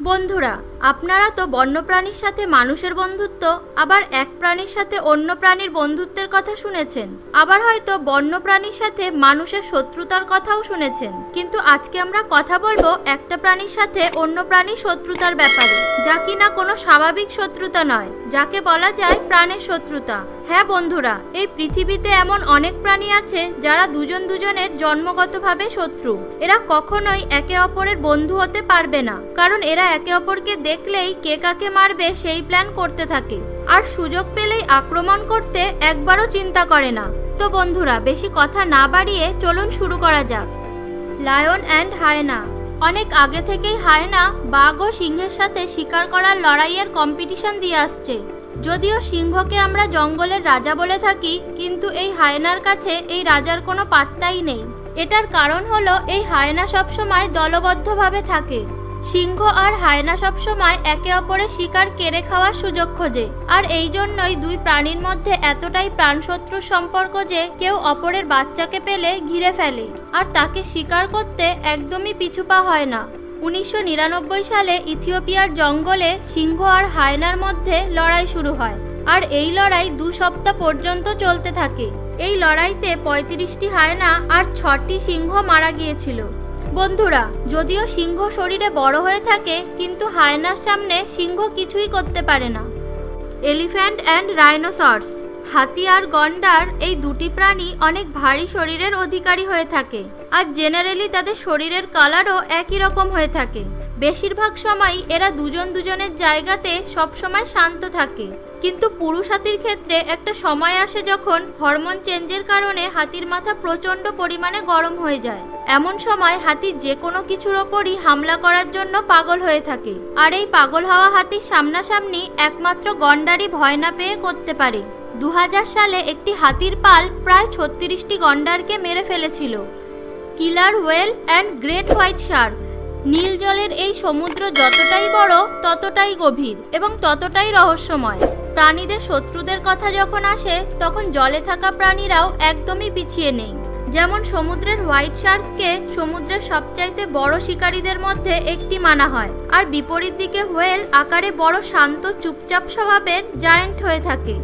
বন্ধুরা, আপনারা তো বন্যপ্রাণীর সাথে মানুষের বন্ধুত্ব, আবার এক প্রাণীর সাথে অন্য প্রাণীর বন্ধুত্বের কথা শুনেছেন, আবার হয়তো বন্যপ্রাণীর সাথে মানুষের শত্রুতার কথাও শুনেছেন। কিন্তু আজকে আমরা কথা বলবো একটা প্রাণীর সাথে অন্য প্রাণীর শত্রুতার ব্যাপারে, যা কিনা কোনো স্বাভাবিক শত্রুতা নয়, যাকে বলা যায় প্রাণের শত্রুতা। হ্যাঁ বন্ধুরা, এই পৃথিবীতে এমন অনেক প্রাণী আছে যারা দুজন দুজনের জন্মগতভাবে শত্রু। এরা কখনোই একে অপরের বন্ধু হতে পারবে না, কারণ এরা একে অপরকে দেখলেই কে কাকে মারবে সেই প্ল্যান করতে থাকে, আর সুযোগ পেলেই আক্রমণ করতে একবারও চিন্তা করে না। তো বন্ধুরা, বেশি কথা না বাড়িয়ে চলুন শুরু করা যাক। Lion and hyena. অনেক আগে থেকেই হায়না বাঘ ও সিংহের সাথে শিকার করার লড়াইয়ের কম্পিটিশন দিয়ে আসছে। যদিও সিংহকে আমরা জঙ্গলের রাজা বলে থাকি, কিন্তু এই হায়নার কাছে এই রাজার কোনো পাত্তাই নেই। এটার কারণ হলো এই হায়না সবসময় দলবদ্ধভাবে থাকে। সিংহ আর হায়না সবসময় একে অপরের শিকার কেড়ে খাওয়ার সুযোগ খোঁজে, আর এই জন্যই দুই প্রাণীর মধ্যে এতটাই প্রাণশত্রুর সম্পর্ক যে কেউ অপরের বাচ্চাকে পেলে ঘিরে ফেলে, আর তাকে শিকার করতে একদমই পিছুপা হয় না। 1999 সালে ইথিওপিয়ার জঙ্গলে সিংহ আর হায়নার মধ্যে লড়াই শুরু হয়, আর এই লড়াই 2 সপ্তাহ পর্যন্ত চলতে থাকে। এই লড়াইতে 35টি হায়না আর 6টি সিংহ মারা গিয়েছিল। বন্ধুরা, যদিও সিংহ শরীরে বড় হয়ে থাকে, কিন্তু হায়নার সামনে সিংহ কিছুই করতে পারে না। Elephant and rhinoceros. হাতি আর গন্ডার, এই দুটি প্রাণী অনেক ভারী শরীরের অধিকারী হয়ে থাকে, আর জেনারেলি তাদের শরীরের কালারও একই রকম হয়ে থাকে। বেশিরভাগ সময় এরা দুজন দুজনের জায়গাতে সবসময় শান্ত থাকে, কিন্তু পুরুষ হাতির ক্ষেত্রে একটা সময় আসে যখন হরমোন চেঞ্জের কারণে হাতির মাথা প্রচণ্ড পরিমাণে গরম হয়ে যায়। এমন সময় হাতি যে কোনো কিছুর ওপরই হামলা করার জন্য পাগল হয়ে থাকে, আর এই পাগল হওয়া হাতির সামনাসামনি একমাত্র গন্ডারই ভয় না পেয়ে করতে পারে। 2000 সালে একটি হাতির পাল প্রায় 36টি গন্ডারকে মেরে ফেলেছিল। Killer whale and great white shark. নীল জলের এই সমুদ্র যতটাই বড় ততটাই গভীর এবং ততটাই রহস্যময়। প্রাণীদের শত্রুদের কথা যখন আসে, তখন জলে থাকা প্রাণীরাও একদমই পিছিয়ে নেই। যেমন সমুদ্রের হোয়াইট শার্ককে সমুদ্রের সবচাইতে বড় শিকারীদের মধ্যে একটি মানা হয়, আর বিপরীত দিকে হোয়েল আকারে বড়, শান্ত, চুপচাপ স্বভাবের জায়ান্ট হয়ে থাকে।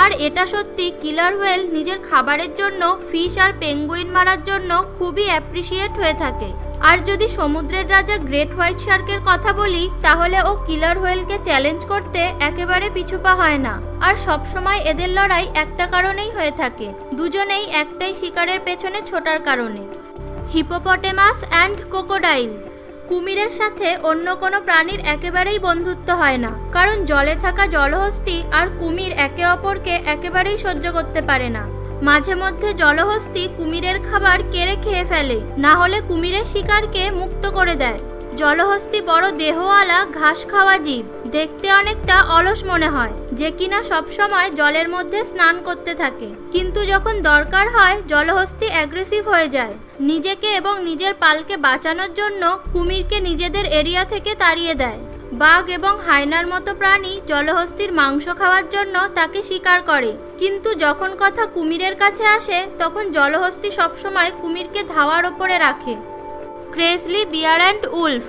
আর এটা সত্যি, কিলার হোয়েল নিজের খাবারের জন্য ফিশ আর পেঙ্গুইন মারার জন্য খুবই অ্যাপ্রিসিয়েট হয়ে থাকে। আর যদি সমুদ্রের রাজা গ্রেট হোয়াইট শার্কের কথা বলি, তাহলে ও কিলার হোয়েলকে চ্যালেঞ্জ করতে একেবারে পিছুপা হয় না। আর সবসময় এদের লড়াই একটা কারণেই হয়ে থাকে, দুজনেই একটাই শিকারের পেছনে ছোটার কারণে। Hippopotamus and crocodile. কুমিরের সাথে অন্য কোনো প্রাণীর একেবারেই বন্ধুত্ব হয় না, কারণ জলে থাকা জলহস্তী আর কুমির একে অপরকে একেবারেই সহ্য করতে পারে না। মাঝে মধ্যে জলহস্তী কুমিরের খাবার কেড়ে খেয়ে ফেলে, না হলে কুমিরের শিকারকে মুক্ত করে দেয়। জলহস্তী বড় দেহওয়ালা ঘাস খাওয়া জীব, দেখতে অনেকটা অলস মনে হয়, যে কিনা সবসময় জলের মধ্যে স্নান করতে থাকে। কিন্তু যখন দরকার হয়, জলহস্তী অ্যাগ্রেসিভ হয়ে যায়। নিজেকে এবং নিজের পালকে বাঁচানোর জন্য কুমিরকে নিজেদের এরিয়া থেকে তাড়িয়ে দেয়। বাঘ এবং হায়নার মতো প্রাণী জলহস্তীর মাংস খাওয়ার জন্য তাকে শিকার করে, কিন্তু যখন কথা কুমিরের কাছে আসে, তখন জলহস্তী সবসময় কুমিরকে ধাওয়ার ওপরে রাখে। Grizzly bear and Wolf.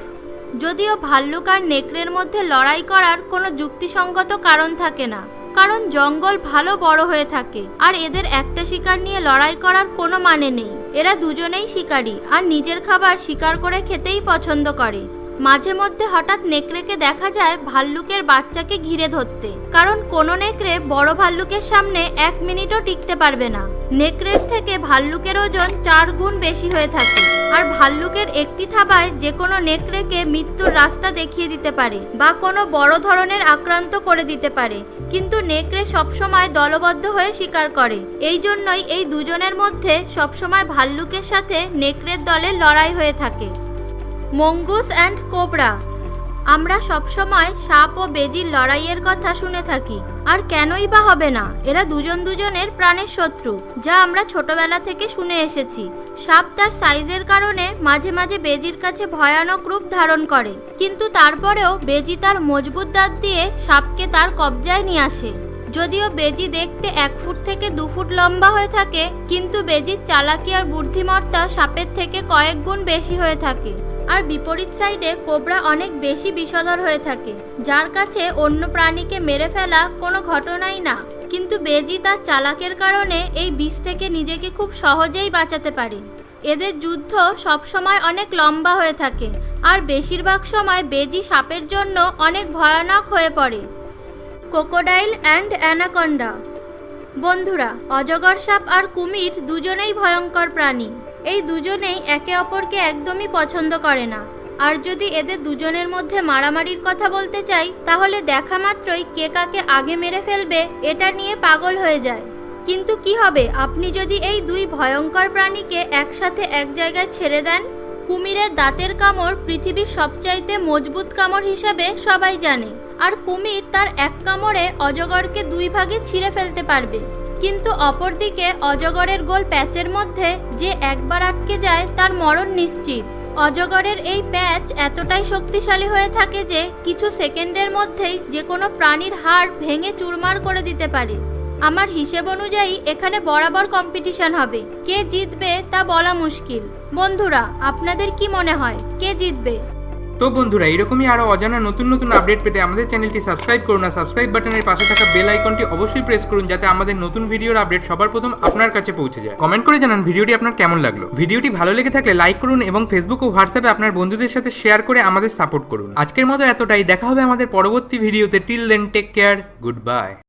যদিও ভাল্লুক আর নেকড়ের মধ্যে লড়াই করার কোনো যুক্তিসঙ্গত কারণ থাকে না, কারণ জঙ্গল ভালো বড় হয়ে থাকে, আর এদের একটা শিকার নিয়ে লড়াই করার কোনো মানে নেই। এরা দুজনেই শিকারী, আর নিজের খাবার শিকার করে খেতেই পছন্দ করে। মাঝে মধ্যে হঠাৎ নেকড়েকে দেখা যায় ভাল্লুকের বাচ্চাকে ঘিরে ধরতে, কারণ কোনো নেকড়ে বড় ভাল্লুকের সামনে 1 মিনিটও টিকতে পারবে না। নেকড়ের থেকে ভাল্লুকের ওজন 4 গুণ বেশি হয়ে থাকে, আর ভাল্লুকের একটি থাবায় যে কোনো নেকড়েকে মৃত্যুর রাস্তা দেখিয়ে দিতে পারে বা কোনো বড় ধরনের আক্রান্ত করে দিতে পারে। কিন্তু নেকড়ে সবসময় দলবদ্ধ হয়ে শিকার করে, এই জন্যই এই দুজনের মধ্যে সবসময় ভাল্লুকের সাথে নেকড়ের দলের লড়াই হয়ে থাকে। Mongoose and cobra. আমরা সবসময় সাপ ও বেজির লড়াইয়ের কথা শুনে থাকি, আর কেনই বা হবে না? এরা দুজন দুজনের প্রাণের শত্রু, যা আমরা ছোটবেলা থেকে শুনে এসেছি। সাপ তার সাইজের কারণে মাঝে মাঝে বেজির কাছে ভয়ানক রূপ ধারণ করে, কিন্তু তারপরেও বেজি তার মজবুত দাঁত দিয়ে সাপকে তার কবজায় নিয়ে আসে। যদিও বেজি দেখতে 1 ফুট থেকে 2 ফুট লম্বা হয়ে থাকে, কিন্তু বেজির চালাকি আর বুদ্ধিমত্তা সাপের থেকে কয়েক গুণ বেশি হয়ে থাকে। আর বিপরীত সাইডে কোবরা অনেক বেশি বিষধর হয়ে থাকে, যার কাছে অন্য প্রাণীকে মেরে ফেলা কোনো ঘটনাই না। কিন্তু বেজি তার চালাকের কারণে এই বিষ থেকে নিজেকে খুব সহজেই বাঁচাতে পারে। এদের যুদ্ধ সবসময় অনেক লম্বা হয়ে থাকে, আর বেশিরভাগ সময় বেজি সাপের জন্য অনেক ভয়ানক হয়ে পড়ে। Crocodile and anaconda. বন্ধুরা, অজগর সাপ আর কুমির দুজনেই ভয়ঙ্কর প্রাণী। এই দুজনেই একে অপরকে একদমই পছন্দ করে না। আর যদি এদের দুজনের মধ্যে মারামারির কথা বলতে চাই, তাহলে দেখা মাত্রই কে কাকে আগে মেরে ফেলবে এটা নিয়ে পাগল হয়ে যায়। কিন্তু কি হবে আপনি যদি এই দুই ভয়ঙ্কর প্রাণীকে একসাথে এক জায়গায় ছেড়ে দেন? কুমিরের দাঁতের কামড় পৃথিবীর সবচাইতে মজবুত কামড় হিসেবে সবাই জানে, আর কুমির তার এক কামড়ে অজগরকে দুই ভাগে ছিঁড়ে ফেলতে পারবে। কিন্তু অপরদিকে অজগরের গোল প্যাচের মধ্যে যে একবার আটকে যায় তার মরণ নিশ্চিত। অজগরের এই প্যাচ এতটাই শক্তিশালী হয়ে থাকে যে কিছু সেকেন্ডের মধ্যেই যে কোনো প্রাণীর হাড় ভেঙে চুরমার করে দিতে পারে। আমার হিসেব অনুযায়ী এখানে বরাবর কম্পিটিশন হবে, কে জিতবে তা বলা মুশকিল। বন্ধুরা, আপনাদের কি মনে হয় কে জিতবে? তো বন্ধুরা, এরকমই আরো অজানা নতুন নতুন আপডেট পেতে আমাদের চ্যানেলটি সাবস্ক্রাইব করুন, আর সাবস্ক্রাইব বাটনের পাশে থাকা বেল আইকনটি অবশ্যই প্রেস করুন, যাতে আমাদের নতুন ভিডিওর আপডেট সবার প্রথম আপনার কাছে পৌঁছে যায়। কমেন্ট করে জানান ভিডিওটি আপনার কেমন লাগলো। ভিডিওটি ভালো লেগে থাকলে লাইক করুন এবং ফেসবুক ও হোয়াটসঅ্যাপে আপনার বন্ধুদের সাথে শেয়ার করে আমাদের সাপোর্ট করুন। আজকের মতো এতটাই, দেখা হবে আমাদের পরবর্তী ভিডিওতে। Till then, take care, good by.